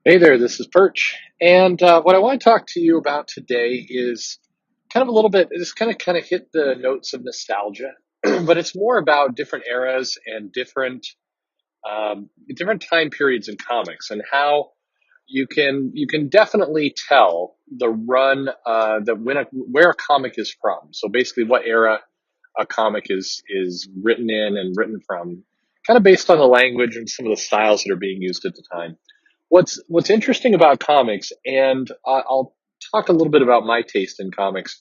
Hey there, this is Perch. And what I want to talk to you about today is kind of a little bit, just kind of hit the notes of nostalgia, but it's more about different eras and different time periods in comics and how you can definitely tell the run that where a comic is from. So basically, what era a comic is written in and written from, kind of based on the language and some of the styles that are being used at the time. What's interesting about comics, and I'll talk a little bit about my taste in comics.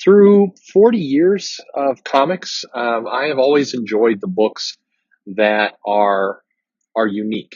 Through 40 years of comics, I have always enjoyed the books that are unique.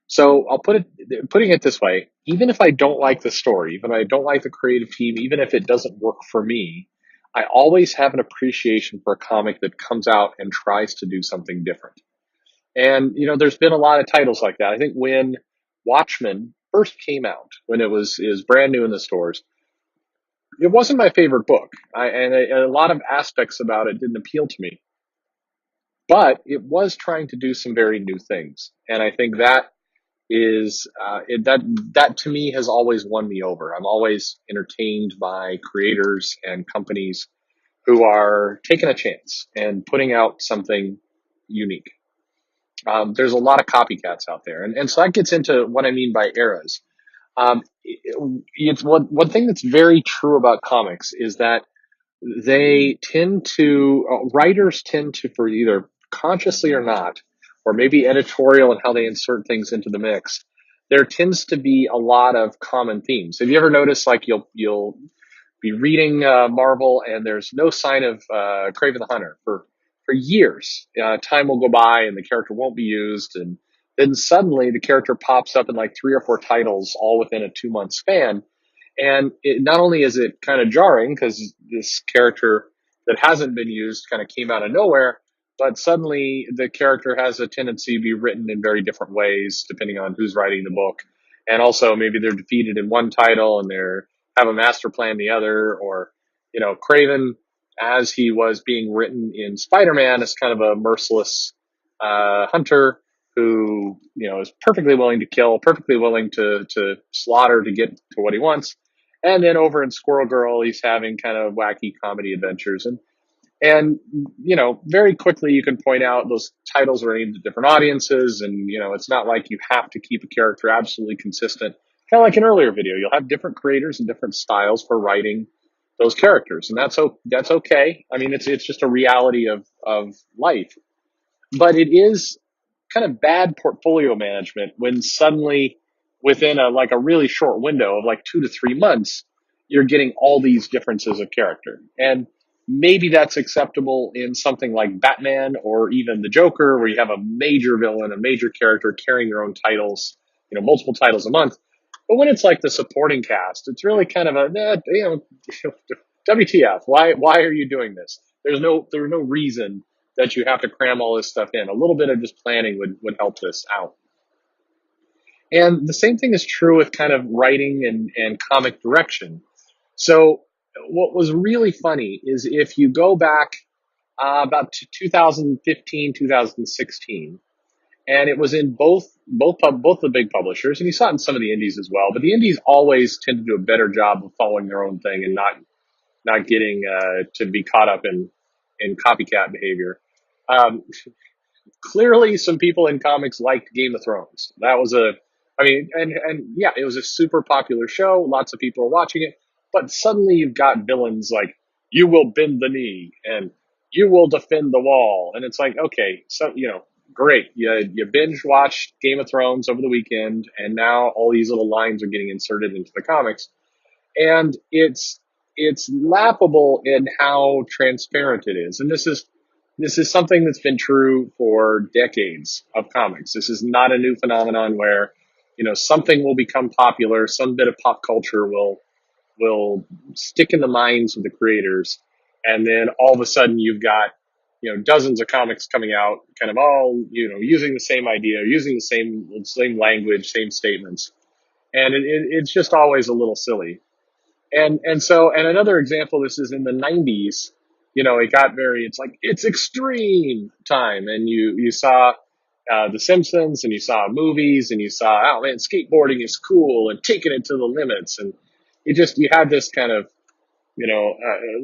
So I'll putting it this way: even if I don't like the story, even if I don't like the creative team, even if it doesn't work for me, I always have an appreciation for a comic that comes out and tries to do something different. And there's been a lot of titles like that. I think when Watchmen first came out, when it was brand new in the stores, it wasn't my favorite book. And a lot of aspects about it didn't appeal to me, but it was trying to do some very new things. And I think that to me has always won me over. I'm always entertained by creators and companies who are taking a chance and putting out something unique. There's a lot of copycats out there, and so that gets into what I mean by eras. It's one thing that's very true about comics is that writers tend to, for either consciously or not, or maybe editorial and how they insert things into the mix, there tends to be a lot of common themes. Have you ever noticed, like, you'll be reading Marvel, and there's no sign of Kraven the Hunter for years. Time will go by, and the character won't be used, and then suddenly the character pops up in like three or four titles, all within a 2 month span. And not only is it kind of jarring because this character that hasn't been used kind of came out of nowhere, but suddenly the character has a tendency to be written in very different ways depending on who's writing the book. And also maybe they're defeated in one title and they're have a master plan in the other, or Craven, as he was being written in Spider-Man, is kind of a merciless hunter who is perfectly willing to kill, perfectly willing to slaughter to get to what he wants. And then over in Squirrel Girl, he's having kind of wacky comedy adventures, and very quickly you can point out those titles are aimed at different audiences, and it's not like you have to keep a character absolutely consistent. Kind of like an earlier video, you'll have different creators and different styles for writing those characters, and that's okay. I mean, it's just a reality of life, but it is kind of bad portfolio management when suddenly within a really short window of like 2 to 3 months, you're getting all these differences of character. And maybe that's acceptable in something like Batman or even the Joker, where you have a major villain, a major character carrying their own titles, multiple titles a month. But when it's like the supporting cast, it's really kind of WTF? Why are you doing this? There's no reason that you have to cram all this stuff in. A little bit of just planning would help this out. And the same thing is true with kind of writing and comic direction. So what was really funny is if you go back about to 2015, 2016, and it was in both the big publishers, and you saw it in some of the indies as well. But the indies always tend to do a better job of following their own thing and not getting to be caught up in copycat behavior. Um, Clearly, some people in comics liked Game of Thrones. That was I mean, and yeah, it was a super popular show. Lots of people are watching it, but suddenly you've got villains like you will bend the knee and you will defend the wall, and it's like, okay, so great, you binge watched Game of Thrones over the weekend, and now all these little lines are getting inserted into the comics, and it's laughable in how transparent it is. And this is something that's been true for decades of comics. This is not a new phenomenon where something will become popular, some bit of pop culture will stick in the minds of the creators, and then all of a sudden you've got dozens of comics coming out, kind of all using the same idea, using the same language, same statements, and it's just always a little silly. And another example, this is in the 90s. It got it's like it's extreme time, and you saw The Simpsons, and you saw movies, and you saw, oh man, skateboarding is cool and taking it to the limits, and you had this kind of,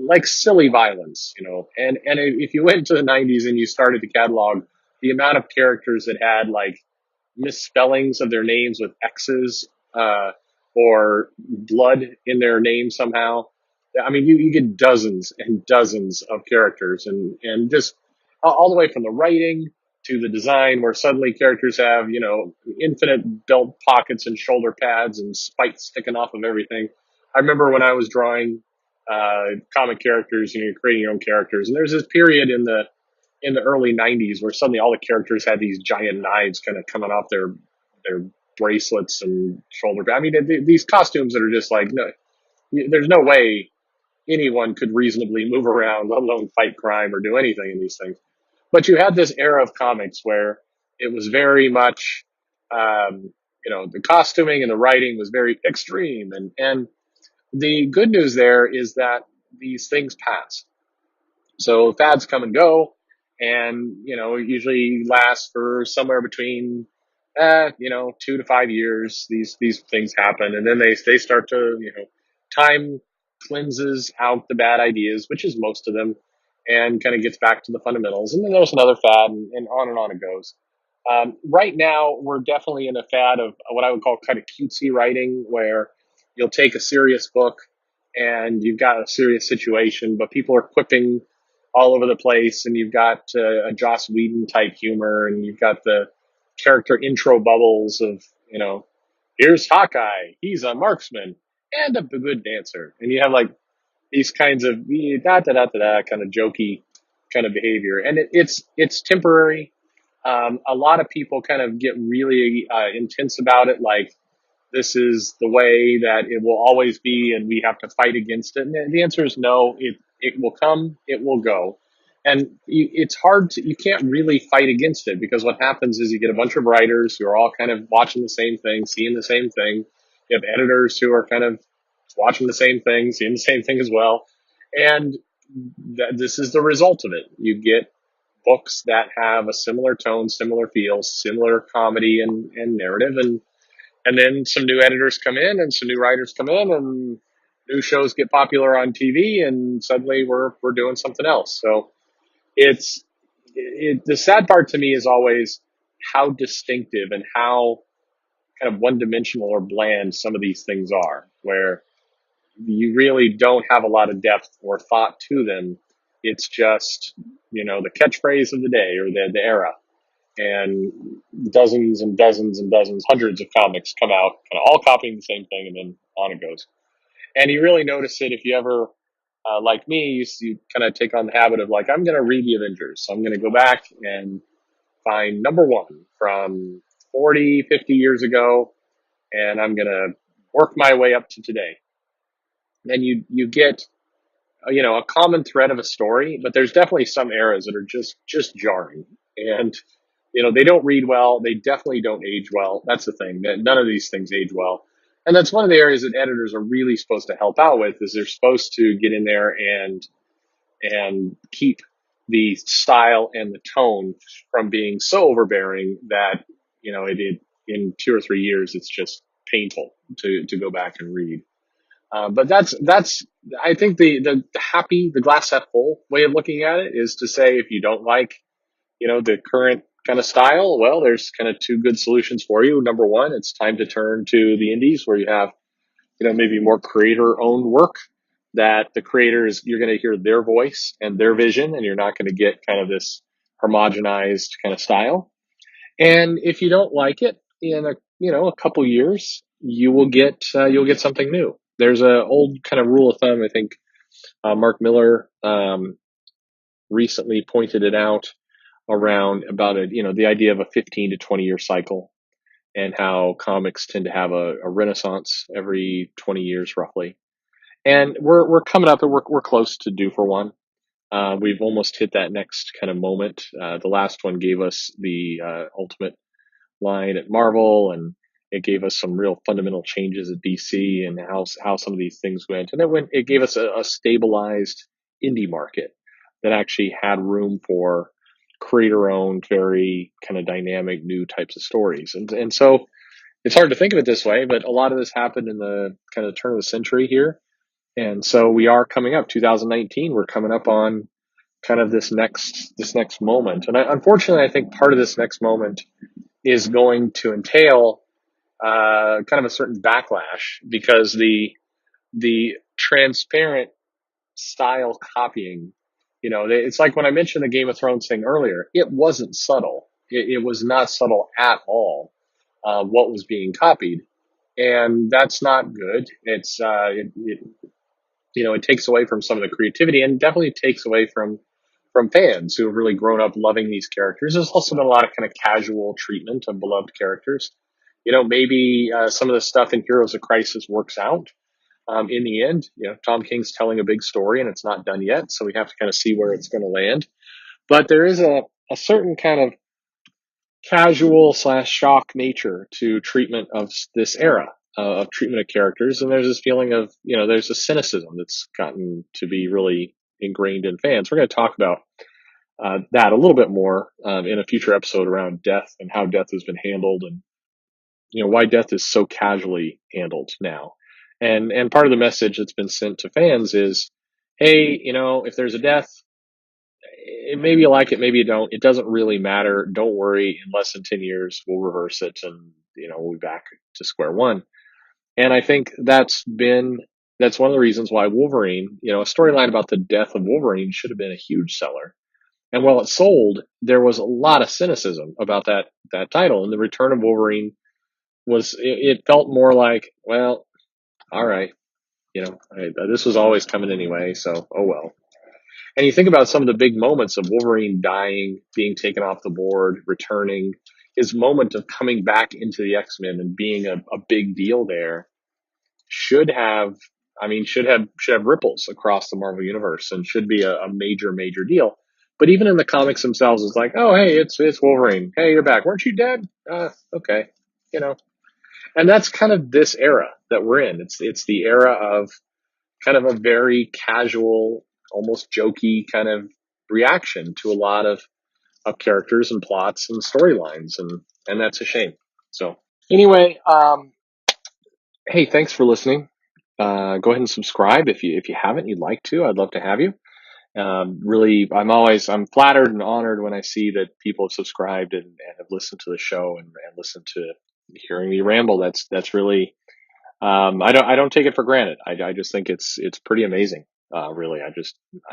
like silly violence, and if you went to the '90s and you started to catalog the amount of characters that had like misspellings of their names with X's, or blood in their name somehow. I mean, you get dozens and dozens of characters, and just all the way from the writing to the design, where suddenly characters have, infinite belt pockets and shoulder pads and spikes sticking off of everything. I remember when I was drawing comic characters, you're creating your own characters, and there's this period in the early '90s where suddenly all the characters had these giant knives kind of coming off their bracelets and shoulder. I mean, these costumes that are just like, no, there's no way anyone could reasonably move around, let alone fight crime or do anything in these things. But you had this era of comics where it was very much, the costuming and the writing was very extreme, and the good news there is that these things pass. So fads come and go, and usually last for somewhere between 2 to 5 years. These things happen, and then they start to, time cleanses out the bad ideas, which is most of them, and kind of gets back to the fundamentals. And then there's another fad, and on it goes. Right now, we're definitely in a fad of what I would call kind of cutesy writing, where you'll take a serious book and you've got a serious situation, but people are quipping all over the place, and you've got a Joss Whedon type humor, and you've got the character intro bubbles of, here's Hawkeye, he's a marksman and a good dancer, and you have like these kinds of da da da da da kind of jokey kind of behavior, and it's temporary. A lot of people kind of get really intense about it, like this is the way that it will always be, and we have to fight against it. And the answer is no. It will come, it will go, and it's hard to, you can't really fight against it, because what happens is you get a bunch of writers who are all kind of watching the same thing, seeing the same thing. You have editors who are kind of watching the same thing, seeing the same thing as well, and this is the result of it. You get books that have a similar tone, similar feel, similar comedy and narrative, and then some new editors come in and some new writers come in, and new shows get popular on TV, and suddenly we're doing something else. So the sad part to me is always how distinctive and how kind of one dimensional or bland some of these things are, where you really don't have a lot of depth or thought to them. It's just, the catchphrase of the day or the era, and dozens and dozens and dozens, hundreds of comics come out, kind of all copying the same thing, and then on it goes. And you really notice it if you ever, like me, you kind of take on the habit of like, I'm going to read the Avengers. So I'm going to go back and find number one from 40, 50 years ago, and I'm going to work my way up to today. And you get, a common thread of a story, but there's definitely some eras that are just jarring. And they don't read well. They definitely don't age well. That's the thing. That none of these things age well. And that's one of the areas that editors are really supposed to help out with, is they're supposed to get in there and keep the style and the tone from being so overbearing that, it in 2 or 3 years, it's just painful to go back and read. But that's, I think the glass half full way of looking at it is to say, if you don't like, the current kind of style, well, there's kind of two good solutions for you. Number one, it's time to turn to the indies, where you have, maybe more creator owned work, that the creators, you're going to hear their voice and their vision, and you're not going to get kind of this homogenized kind of style. And if you don't like it, in a couple years, you'll get something new. There's a old kind of rule of thumb. I think Mark Miller recently pointed it out around about it, the idea of a 15 to 20 year cycle, and how comics tend to have a renaissance every 20 years roughly. And we're coming up, and we're close to due for one. We've almost hit that next kind of moment. The last one gave us the ultimate line at Marvel, and it gave us some real fundamental changes at DC, and how some of these things went. And it gave us a stabilized indie market that actually had room for create our own very kind of dynamic new types of stories. And so it's hard to think of it this way, but a lot of this happened in the kind of turn of the century here. And so we are coming up 2019. We're coming up on kind of this next moment. And unfortunately, I think part of this next moment is going to entail kind of a certain backlash because the transparent style copying, it's like when I mentioned the Game of Thrones thing earlier, it wasn't subtle. It was not subtle at all, what was being copied. And that's not good. It takes away from some of the creativity and definitely takes away from fans who have really grown up loving these characters. There's also been a lot of kind of casual treatment of beloved characters. Maybe some of the stuff in Heroes of Crisis works out, in the end. Tom King's telling a big story and it's not done yet, so we have to kind of see where it's going to land. But there is a certain kind of casual slash shock nature to treatment of this era, of treatment of characters. And there's this feeling of, there's a cynicism that's gotten to be really ingrained in fans. We're going to talk about that a little bit more in a future episode around death and how death has been handled, and why death is so casually handled now. And part of the message that's been sent to fans is, hey, if there's a death, maybe you like it, maybe you don't. It doesn't really matter. Don't worry. In less than 10 years, we'll reverse it, and we'll be back to square one. And I think that's one of the reasons why Wolverine, a storyline about the death of Wolverine should have been a huge seller. And while it sold, there was a lot of cynicism about that title. And the Return of Wolverine it felt more like, well, all right, this was always coming anyway, so oh well. And you think about some of the big moments of Wolverine dying, being taken off the board, returning, his moment of coming back into the X-Men and being a big deal there should have ripples across the Marvel universe and should be a major, major deal. But even in the comics themselves, it's like, oh, hey, it's Wolverine. Hey, you're back. Weren't you dead? Okay. And that's kind of this era that we're in. It's the era of kind of a very casual, almost jokey kind of reaction to a lot of characters and plots and storylines, and that's a shame. So anyway, hey, thanks for listening. Go ahead and subscribe if you haven't. You'd like to. I'd love to have you. Really, I'm flattered and honored when I see that people have subscribed and have listened to the show and listened to hearing me ramble. That's really, I don't take it for granted. I just think it's pretty amazing. Really, I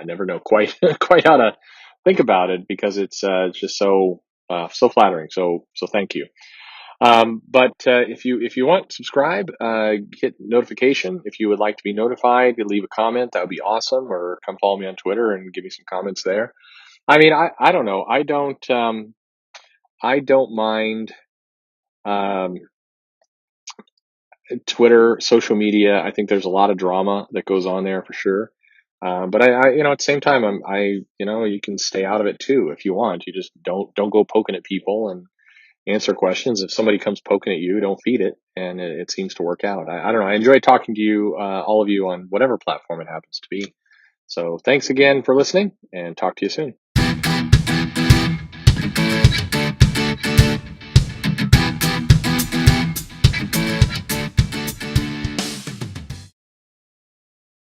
never know quite quite how to think about it because it's just so flattering. So thank you. But if you want, subscribe, hit notification. If you would like to be notified, you leave a comment. That would be awesome. Or come follow me on Twitter and give me some comments there. I mean, I don't know. I don't mind Twitter, social media. I think there's a lot of drama that goes on there for sure. But I at the same time, you can stay out of it too if you want. You just don't go poking at people and answer questions. If somebody comes poking at you, don't feed it. And it seems to work out. I don't know. I enjoy talking to you, all of you, on whatever platform it happens to be. So thanks again for listening, and talk to you soon.